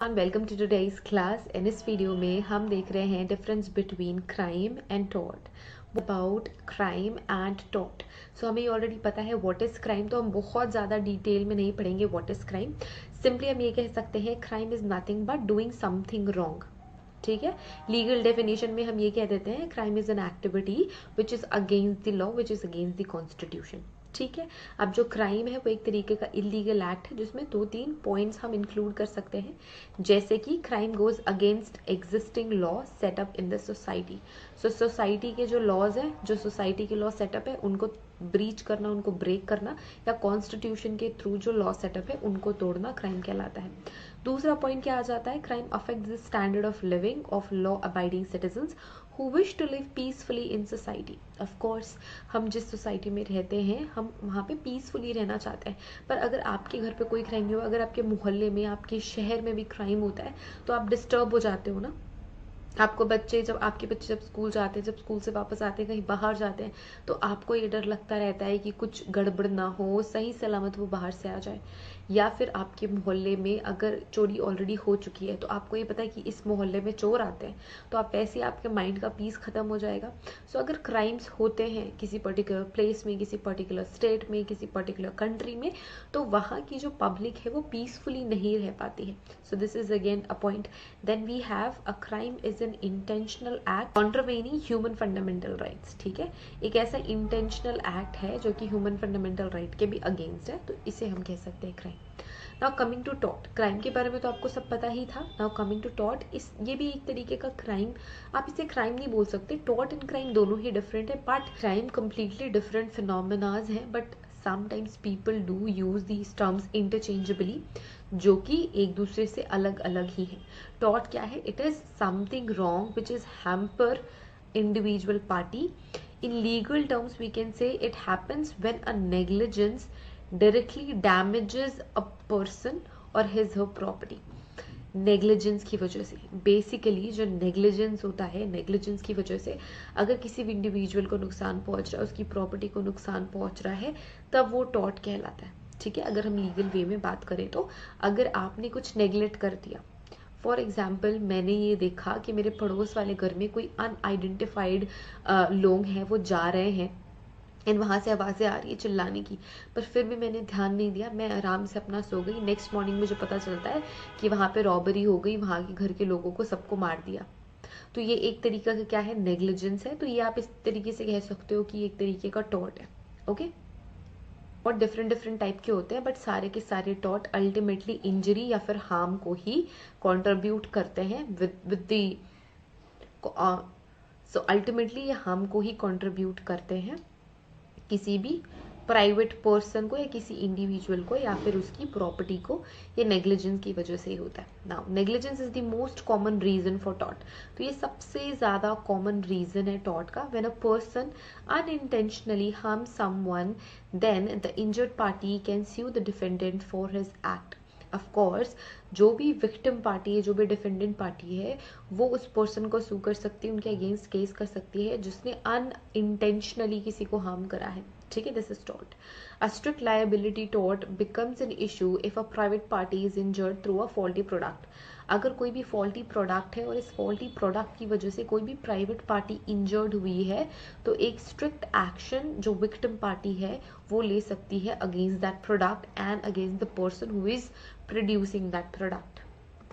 Welcome to today's class. In इस video में हम देख रहे हैं difference between crime and tort. About crime and tort. So हमें ऑलरेडी पता है व्हाट इज क्राइम, तो हम बहुत ज़्यादा डिटेल में नहीं पढ़ेंगे व्हाट इज क्राइम। सिंपली हम ये कह सकते हैं crime is nothing but doing something wrong. ठीक है, लीगल डेफिनेशन में हम ये कह देते हैं crime is an activity which is against the law, which is against the constitution. ठीक है, अब जो क्राइम है वो एक तरीके का इलीगल एक्ट है जिसमें 2-3 पॉइंट्स हम इंक्लूड कर सकते हैं, जैसे कि crime goes against existing law setup in the society. So society के जो लॉज हैं, जो सोसाइटी के लॉ सेटअप है, उनको ब्रीच करना, उनको ब्रेक करना, या कॉन्स्टिट्यूशन के थ्रू जो लॉ सेटअप है उनको तोड़ना क्राइम कहलाता है। दूसरा पॉइंट क्या आ जाता है, crime affect the standard of living of law abiding citizens who wish to live peacefully in society. Of course, हम जिस सोसाइटी में रहते हैं हम वहाँ पे पीसफुली रहना चाहते हैं, पर अगर आपके घर पे कोई क्राइम नहीं हुआ, अगर आपके मोहल्ले में, आपके शहर में भी क्राइम होता है तो आप डिस्टर्ब हो जाते हो ना। आपके बच्चे जब स्कूल जाते हैं, जब स्कूल से वापस आते हैं, कहीं बाहर जाते हैं, तो आपको ये डर लगता रहता है कि कुछ गड़बड़ ना हो, सही सलामत वो बाहर से आ जाए। या फिर आपके मोहल्ले में अगर चोरी ऑलरेडी हो चुकी है तो आपको ये पता है कि इस मोहल्ले में चोर आते हैं, तो आप वैसे ही आपके माइंड का पीस खत्म हो जाएगा। सो अगर क्राइम्स होते हैं किसी पर्टिकुलर प्लेस में, किसी पर्टिकुलर स्टेट में, किसी पर्टिकुलर कंट्री में, तो वहाँ की जो पब्लिक है वो पीसफुली नहीं रह पाती है। So this is again a point. Then we have a crime is an intentional act contravening human fundamental rights. ठीक है, एक ऐसा इंटेंशनल एक्ट है जो कि ह्यूमन फंडामेंटल राइट के भी अगेंस्ट है, तो इसे हम कह सकते हैं crime. Now coming to tort, crime के बारे में तो आपको सब पता ही था। नाउ कमिंग टू टॉर्ट, ये भी एक तरीके का क्राइम, आप इसे क्राइम नहीं बोल सकते, टॉर्ट एंड क्राइम दोनों ही डिफरेंट है, बट क्राइम कम्प्लीटली डिफरेंट फिनोमेनाज है, but sometimes people do use these terms interchangeably, जो कि एक दूसरे से अलग अलग ही है। टॉर्ट क्या है, it is something wrong which is hamper individual party. In legal terms we can say it happens when a negligence directly damages a person or his her property. Negligence की वजह से, बेसिकली जो negligence होता है, negligence की वजह से अगर किसी भी इंडिविजुअल को नुकसान पहुंच रहा है, उसकी प्रॉपर्टी को नुकसान पहुंच रहा है, तब वो टॉर्ट कहलाता है। ठीक है, अगर हम लीगल वे में बात करें तो अगर आपने कुछ नेग्लेक्ट कर दिया, फॉर एग्जाम्पल मैंने ये देखा कि मेरे पड़ोस वाले घर में कोई अनआइडेंटिफाइड लोग हैं, वो जा रहे हैं एंड वहाँ से आवाज़ें आ रही है चिल्लाने की, पर फिर भी मैंने ध्यान नहीं दिया, मैं आराम से अपना सो गई। नेक्स्ट मॉर्निंग मुझे पता चलता है कि वहाँ पे रॉबरी हो गई, वहाँ के घर के लोगों को सबको मार दिया। तो ये एक तरीका का क्या है, नेग्लिजेंस है। तो ये आप इस तरीके से कह सकते हो कि एक तरीके का टॉर्ट है। ओके, और डिफरेंट डिफरेंट टाइप के होते हैं, बट सारे के सारे टॉर्ट अल्टीमेटली इंजरी या फिर हार्म को ही कंट्रीब्यूट करते हैं विद द, सो अल्टीमेटली ये हार्म को ही कंट्रीब्यूट करते हैं किसी भी प्राइवेट पर्सन को या किसी इंडिविजुअल को या फिर उसकी प्रॉपर्टी को। ये नेग्लिजेंस की वजह से ही होता है। Now negligence is the most common reason for tort. तो ये सबसे ज्यादा कॉमन रीजन है टॉर्ट का। When a person unintentionally harms someone, then the injured party can sue the defendant for his act. Of course जो भी victim party है, जो भी डिफेंडेंट पार्टी है, वो उस पर्सन को सू कर सकती है, उनके अगेंस्ट केस कर सकती है जिसने अनइंटेंशनली किसी को हार्म करा है। ठीक है, this is tort. A strict liability tort becomes an issue if a private party is injured through a faulty product. अगर कोई भी फॉल्टी प्रोडक्ट है और इस फॉल्टी प्रोडक्ट की वजह से कोई भी प्राइवेट पार्टी इंजर्ड हुई है, तो एक स्ट्रिक्ट एक्शन जो विक्टिम पार्टी है वो ले सकती है against that product and against the person who is producing that product.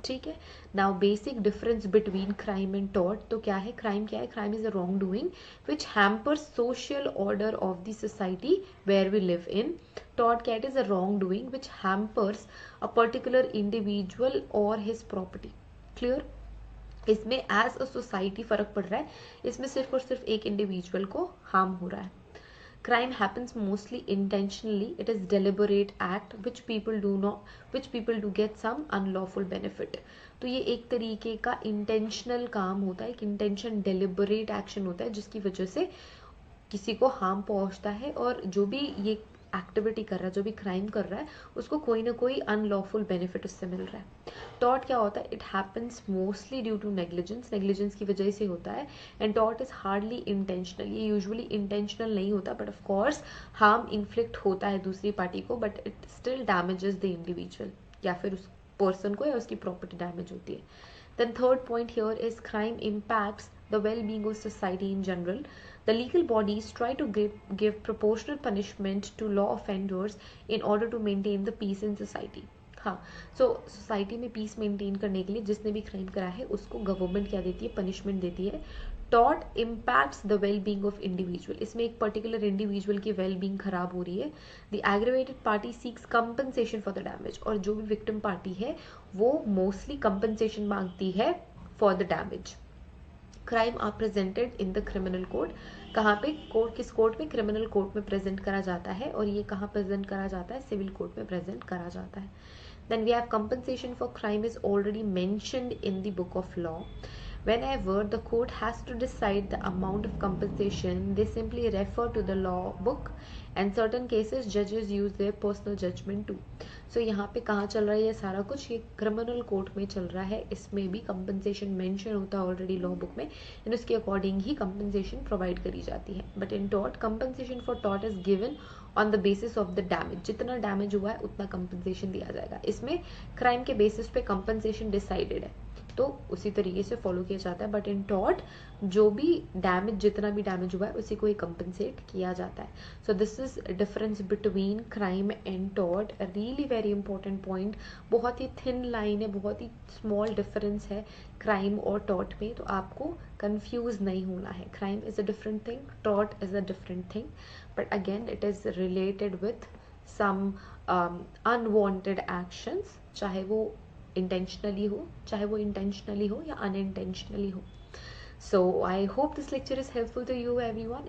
ठीक है, now basic difference between crime and tort. तो क्या है क्राइम, क्या है crime is a wrong doing which hampers social order of the society where we live in. Tort क्या, it is a wrong doing which hampers a particular individual और his property. Clear, इसमें as a society फर्क पड़ रहा है, इसमें सिर्फ और सिर्फ एक इंडिविजुअल को हार्म हो रहा है। Crime happens mostly intentionally. It is deliberate act which people do get some unlawful benefit. तो ये एक तरीके का इंटेंशनल काम होता है, एक इंटेंशन डेलिबरेट एक्शन होता है जिसकी वजह से किसी को हार्म पहुंचता है, और जो भी ये एक्टिविटी कर रहा है, जो भी क्राइम कर रहा है, उसको कोई ना कोई अनलॉफुल बेनिफिट उससे मिल रहा है। टॉर्ट क्या होता है, it happens mostly due to negligence, negligence की वजह से होता है। And tort is hardly intentional, ये यूजुअली इंटेंशनल नहीं होता, but of course harm inflict होता है दूसरी पार्टी को, but it still damages the individual या फिर पर्सन को या उसकी प्रॉपर्टी डैमेज होती है. Then third point here is crime impacts the well-being of society in general. The legal bodies try to give proportional punishment to law offenders in order to maintain the peace in society. हाँ, सो society में peace maintain करने के लिए जिसने भी crime करा है उसको गवर्नमेंट क्या देती है, पनिशमेंट देती है. टॉट impacts the well being of individual. इसमें एक पर्टिकुलर इंडिविजुअल की वेल बींग खराब हो रही है. The aggrieved party seeks compensation for the damage. और जो भी विक्टिम पार्टी है वो मोस्टली कंपनसेशन मांगती है for the damage. Crime are presented in the criminal code. कहाँ पे, कोर्ट, किस कोर्ट में, क्रिमिनल कोर्ट में प्रेजेंट करा जाता है. और ये कहाँ प्रेजेंट करा जाता है, सिविल कोर्ट में प्रेजेंट करा जाता है. Then we have compensation for crime is already mentioned in the book of law. Whenever the court has to decide the amount of compensation, they simply refer to the law book, and certain cases judges use their personal judgment too. So यहाँ पे कहाँ चल रहा है ये सारा कुछ, ये क्रिमिनल कोर्ट में चल रहा है. इसमें भी कंपनसेशन मेंशन होता है ऑलरेडी लॉ बुक में, एंड उसके अकॉर्डिंग ही कंपनसेशन प्रोवाइड करी जाती है. But in tort, compensation for tort is given on the basis of the damage. जितना डैमेज हुआ है उतना कंपनसेशन दिया जाएगा. इसमें क्राइम के बेसिस पे कंपनसेशन डिसाइडेड है, तो उसी तरीके से फॉलो किया जाता है. बट इन टॉर्ट जो भी डैमेज, जितना भी डैमेज हुआ है उसी को ही कंपनसेट किया जाता है. So this is difference between crime and tort. Really very important point. बहुत ही थिन लाइन है, बहुत ही स्मॉल डिफरेंस है क्राइम और टॉर्ट में, तो आपको कंफ्यूज नहीं होना है. Crime is a different thing, tort is a different thing, but again it is related with some unwanted actions, चाहे वो इंटेंशनली हो या अनइंटेंशनली हो. So I hope this lecture is helpful to you everyone.